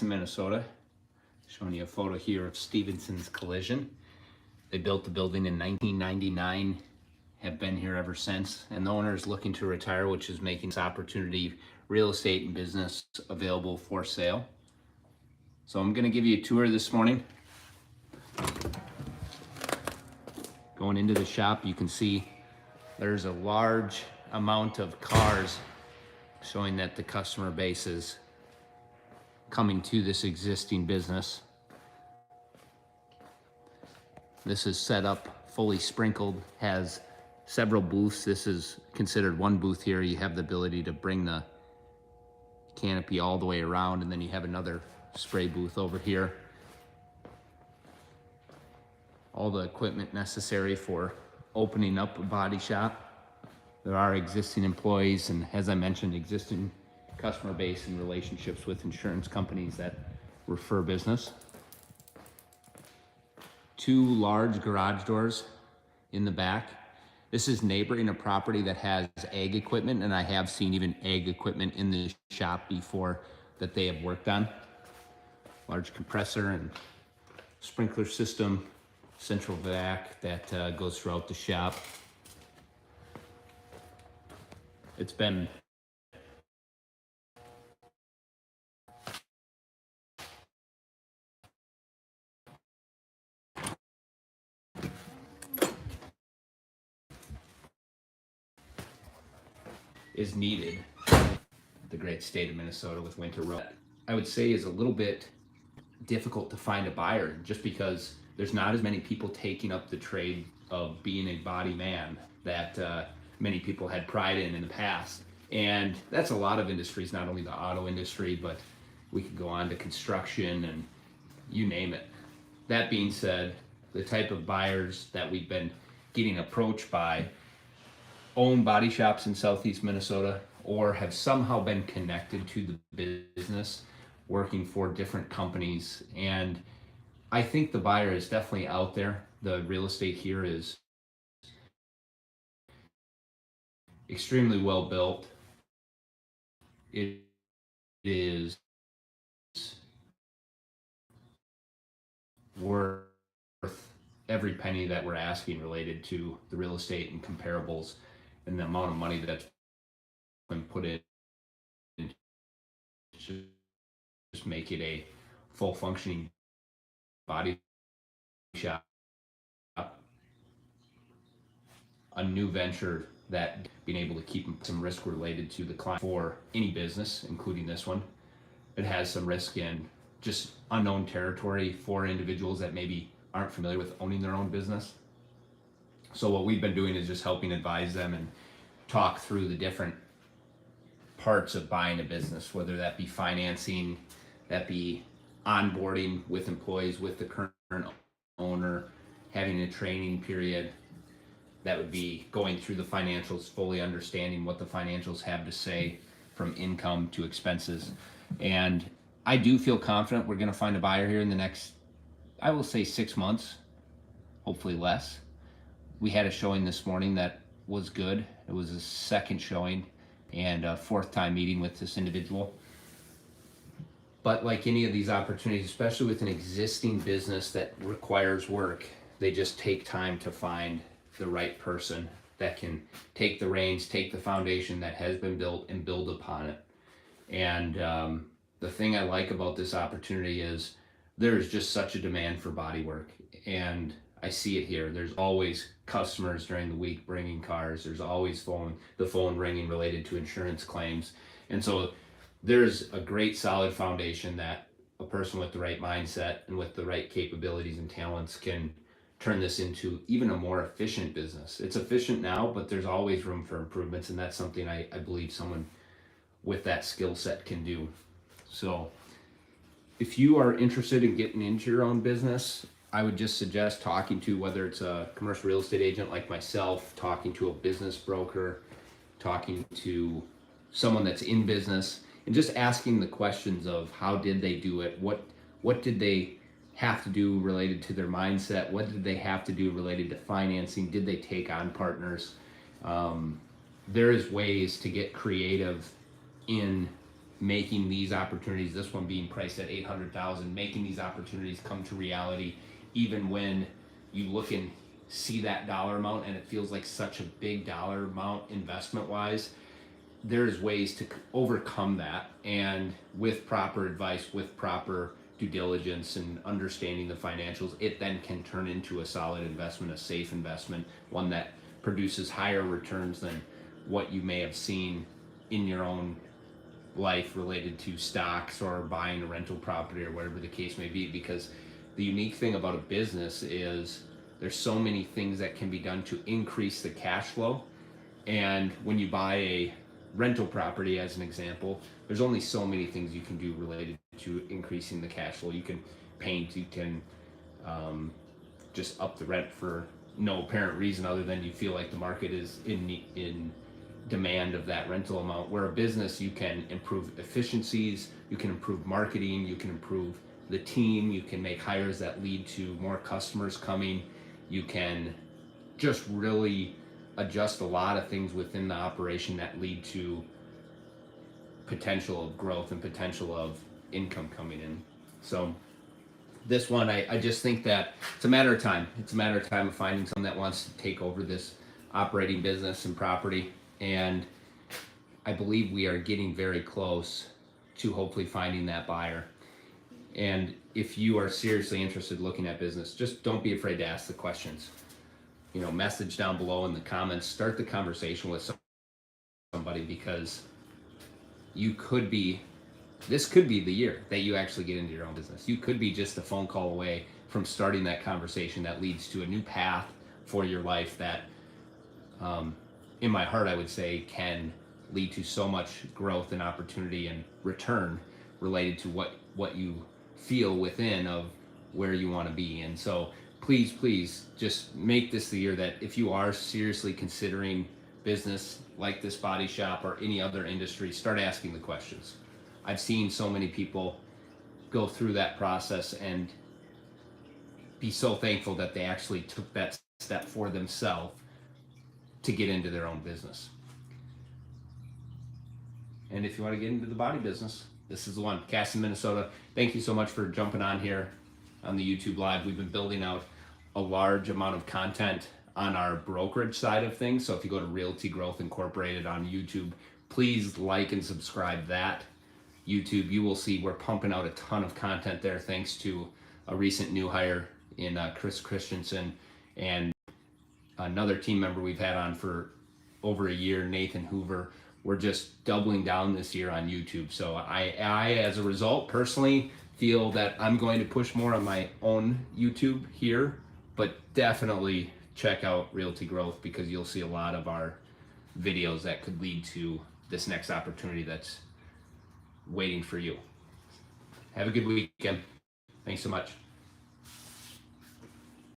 Kasson, Minnesota. Showing you a photo here of Stevenson's Collision. They built the building in 1999, have been here ever since, and the owner is looking to retire, which is making this opportunity, real estate and business, available for sale. So I'm going to give you a tour this morning. Going into the shop, you can see there's a large amount of cars, showing that the customer base is coming to this existing business. This is set up, fully sprinkled, has several booths. This is considered one booth here. You have the ability to bring the canopy all the way around, and then you have another spray booth over here. All the equipment necessary for opening up a body shop. There are existing employees, and as I mentioned, existing customer base and relationships with insurance companies that refer business. Two large garage doors in the back. This is neighboring a property that has ag equipment, and I have seen even ag equipment in the shop before that they have worked on. Large compressor and sprinkler system, central vac that goes throughout the shop. It's been is needed. The great state of Minnesota with winter road, I would say, is a little bit difficult to find a buyer, just because there's not as many people taking up the trade of being a body man that many people had pride in the past. And that's a lot of industries, not only the auto industry, but we could go on to construction and you name it. That being said, the type of buyers that we've been getting approached by own body shops in Southeast Minnesota or have somehow been connected to the business, working for different companies. And I think the buyer is definitely out there. The real estate here is extremely well built. It is worth every penny that we're asking related to the real estate and comparables and the amount of money that's been put in to just make it a full functioning body shop. A new venture that being able to keep some risk related to the client for any business, including this one. It has some risk in just unknown territory for individuals that maybe aren't familiar with owning their own business. So what we've been doing is just helping advise them and talk through the different parts of buying a business, whether that be financing, that be onboarding with employees with the current owner, having a training period, that would be going through the financials, fully understanding what the financials have to say from income to expenses. And I do feel confident we're going to find a buyer here in the next, I will say, 6 months, hopefully less. We had a showing this morning that was good. It was a second showing and a fourth time meeting with this individual. But like any of these opportunities, especially with an existing business that requires work, they just take time to find the right person that can take the reins, take the foundation that has been built and build upon it. And the thing I like about this opportunity is there's just such a demand for body work. And I see it here. There's always customers during the week bringing cars. There's always the phone ringing related to insurance claims. And so there's a great solid foundation that a person with the right mindset and with the right capabilities and talents can turn this into even a more efficient business. It's efficient now, but there's always room for improvements, and that's something I believe someone with that skill set can do. So if you are interested in getting into your own business, I would just suggest talking to, whether it's a commercial real estate agent like myself, talking to a business broker, talking to someone that's in business, and just asking the questions of how did they do it? What did they have to do related to their mindset? What did they have to do related to financing? Did they take on partners? There is ways to get creative in making these opportunities, this one being priced at 800,000, making these opportunities come to reality, even when you look and see that dollar amount and it feels like such a big dollar amount investment wise. There's ways to overcome that, and with proper advice, with proper due diligence and understanding the financials, it then can turn into a solid investment, a safe investment, one that produces higher returns than what you may have seen in your own life related to stocks or buying a rental property or whatever the case may be. Because the unique thing about a business is there's so many things that can be done to increase the cash flow. And when you buy a rental property, as an example, there's only so many things you can do related to increasing the cash flow. You can paint, you can just up the rent for no apparent reason other than you feel like the market is in demand of that rental amount. Where a business, you can improve efficiencies, you can improve marketing, you can improve the team, you can make hires that lead to more customers coming, you can just really adjust a lot of things within the operation that lead to potential of growth and potential of income coming in. So this one, I just think that it's a matter of time. It's a matter of time of finding someone that wants to take over this operating business and property. And I believe we are getting very close to hopefully finding that buyer. And if you are seriously interested in looking at business, just don't be afraid to ask the questions. You know, message down below in the comments, start the conversation with somebody, because this could be the year that you actually get into your own business. You could be just a phone call away from starting that conversation that leads to a new path for your life that, in my heart, I would say can lead to so much growth and opportunity and return related to what you feel within of where you want to be. And so please just make this the year that if you are seriously considering business like this body shop or any other industry, start asking the questions. I've seen so many people go through that process and be so thankful that they actually took that step for themselves to get into their own business. And if you want to get into the body business, this is the one. Kasson, Minnesota. Thank you so much for jumping on here on the YouTube Live. We've been building out a large amount of content on our brokerage side of things. So if you go to Realty Growth Incorporated on YouTube, please like and subscribe that YouTube. You will see we're pumping out a ton of content there, thanks to a recent new hire in Chris Christensen, and another team member we've had on for over a year, Nathan Hoover. We're just doubling down this year on YouTube. So I as a result, personally feel that I'm going to push more on my own YouTube here, but definitely check out Realty Growth, because you'll see a lot of our videos that could lead to this next opportunity that's waiting for you. Have a good weekend. Thanks so much.